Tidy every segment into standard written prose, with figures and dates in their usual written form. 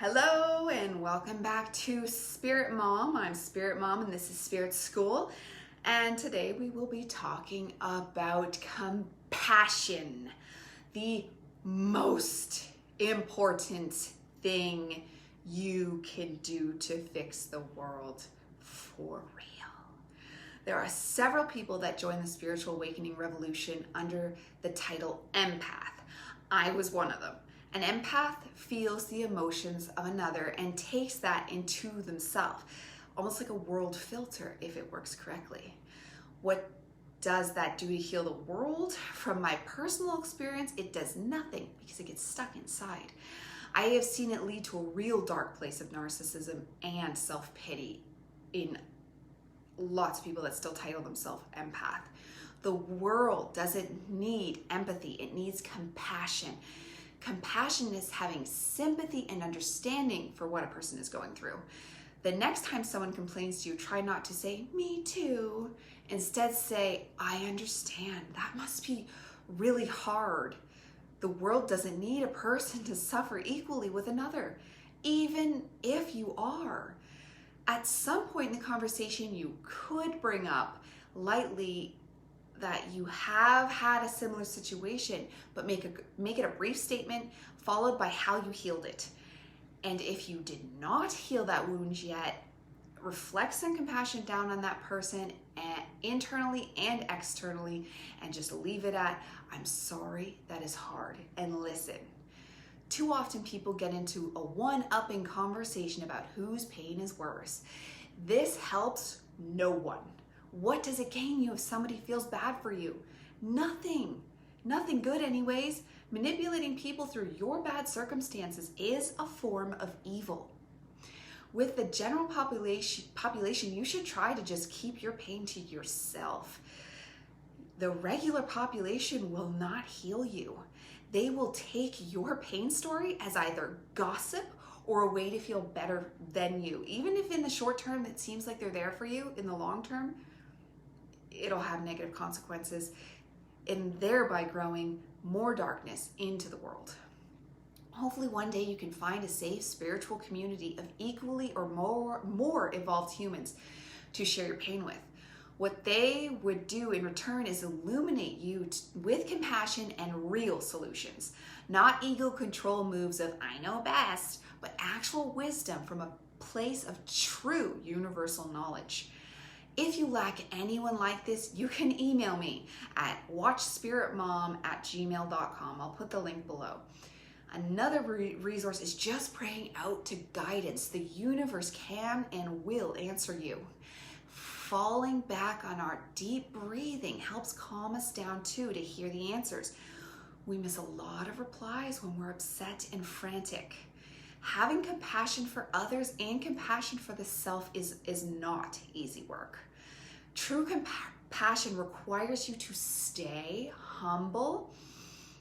Hello and welcome back to Spirit Mom. I'm Spirit Mom and this is Spirit School. And today we will be talking about compassion, the most important thing you can do to fix the world for real. There are several people that join the spiritual awakening revolution under the title empath. I was one of them. An empath feels the emotions of another and takes that into themselves, almost like a world filter if it works correctly. What does that do to heal the world? From my personal experience, it does nothing because it gets stuck inside. I have seen it lead to a real dark place of narcissism and self-pity in lots of people that still title themselves empath. The world doesn't need empathy, it needs compassion. Compassion is having sympathy and understanding for what a person is going through. The next time someone complains to you, try not to say, "Me too." Instead say, "I understand. That must be really hard." The world doesn't need a person to suffer equally with another, even if you are. At some point in the conversation, you could bring up lightly that you have had a similar situation, but make it a brief statement followed by how you healed it. And if you did not heal that wound yet, reflect some compassion down on that person internally and externally, and just leave it at, "I'm sorry, that is hard," and listen. Too often people get into a one-upping conversation about whose pain is worse. This helps no one. What does it gain you if somebody feels bad for you? Nothing. Nothing good anyways. Manipulating people through your bad circumstances is a form of evil. With the general population, you should try to just keep your pain to yourself. The regular population will not heal you. They will take your pain story as either gossip or a way to feel better than you. Even if in the short term it seems like they're there for you, in the long term, it'll have negative consequences and thereby growing more darkness into the world. Hopefully one day you can find a safe spiritual community of equally or more evolved humans to share your pain with. What they would do in return is illuminate you with compassion and real solutions, not ego control moves of "I know best," but actual wisdom from a place of true universal knowledge. If you lack anyone like this, you can email me at watchspiritmom@gmail.com. I'll put the link below. Another resource is just praying out to guidance. The universe can and will answer you. Falling back on our deep breathing helps calm us down too, to hear the answers. We miss a lot of replies when we're upset and frantic. Having compassion for others and compassion for the self is not easy work. True compassion requires you to stay humble,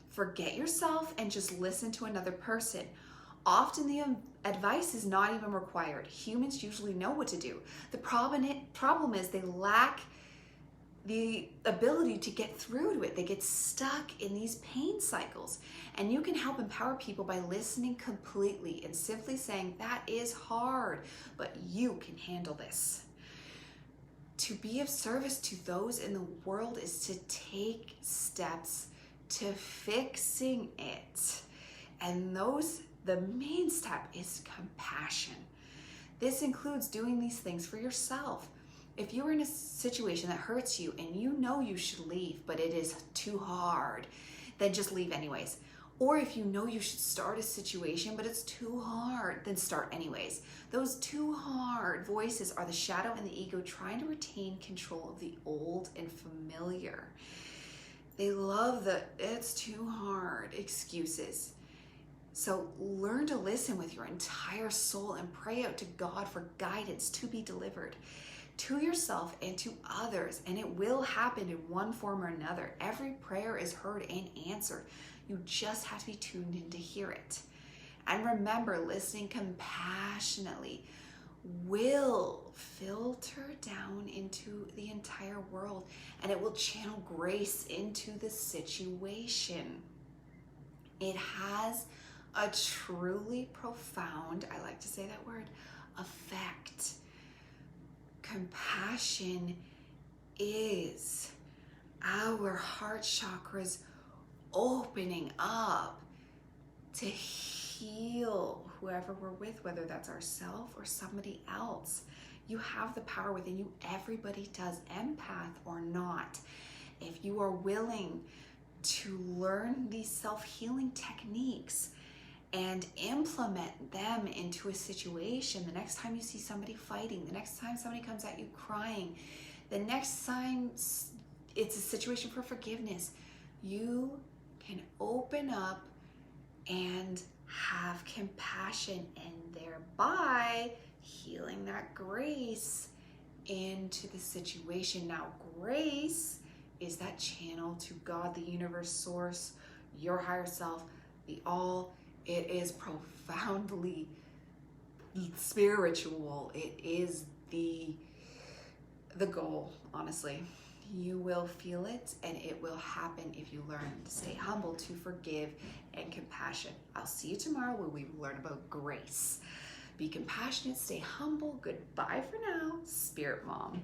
forget yourself, and just listen to another person. Often the advice is not even required. Humans usually know what to do. The problem is they lack the ability to get through to it. They get stuck in these pain cycles. And you can help empower people by listening completely and simply saying, "That is hard, but you can handle this." To be of service to those in the world is to take steps to fixing it. And the main step is compassion. This includes doing these things for yourself. If you're in a situation that hurts you and you know you should leave, but it is too hard, then just leave anyways. Or if you know you should start a situation, but it's too hard, then start anyways. Those too hard voices are the shadow and the ego trying to retain control of the old and familiar. They love the "it's too hard" excuses. So learn to listen with your entire soul and pray out to God for guidance to be delivered to yourself and to others, and it will happen in one form or another. Every prayer is heard and answered. You just have to be tuned in to hear it. And remember, listening compassionately will filter down into the entire world, and it will channel grace into the situation. It has a truly profound, I like to say that word, effect. Compassion is our heart chakras opening up to heal whoever we're with, whether that's ourselves or somebody else. You have the power within you. Everybody does, empath or not. If you are willing to learn these self-healing techniques and implement them into a situation, the next time you see somebody fighting, the next time somebody comes at you crying, the next time it's a situation for forgiveness, you can open up and have compassion, and thereby healing that grace into the situation. Now, grace is that channel to God, the universe, source, your higher self, the all. It is profoundly spiritual. It is the goal, honestly. You will feel it, and it will happen if you learn to stay humble, to forgive, and compassion. I'll see you tomorrow where we learn about grace. Be compassionate, stay humble. Goodbye for now, Spirit Mom.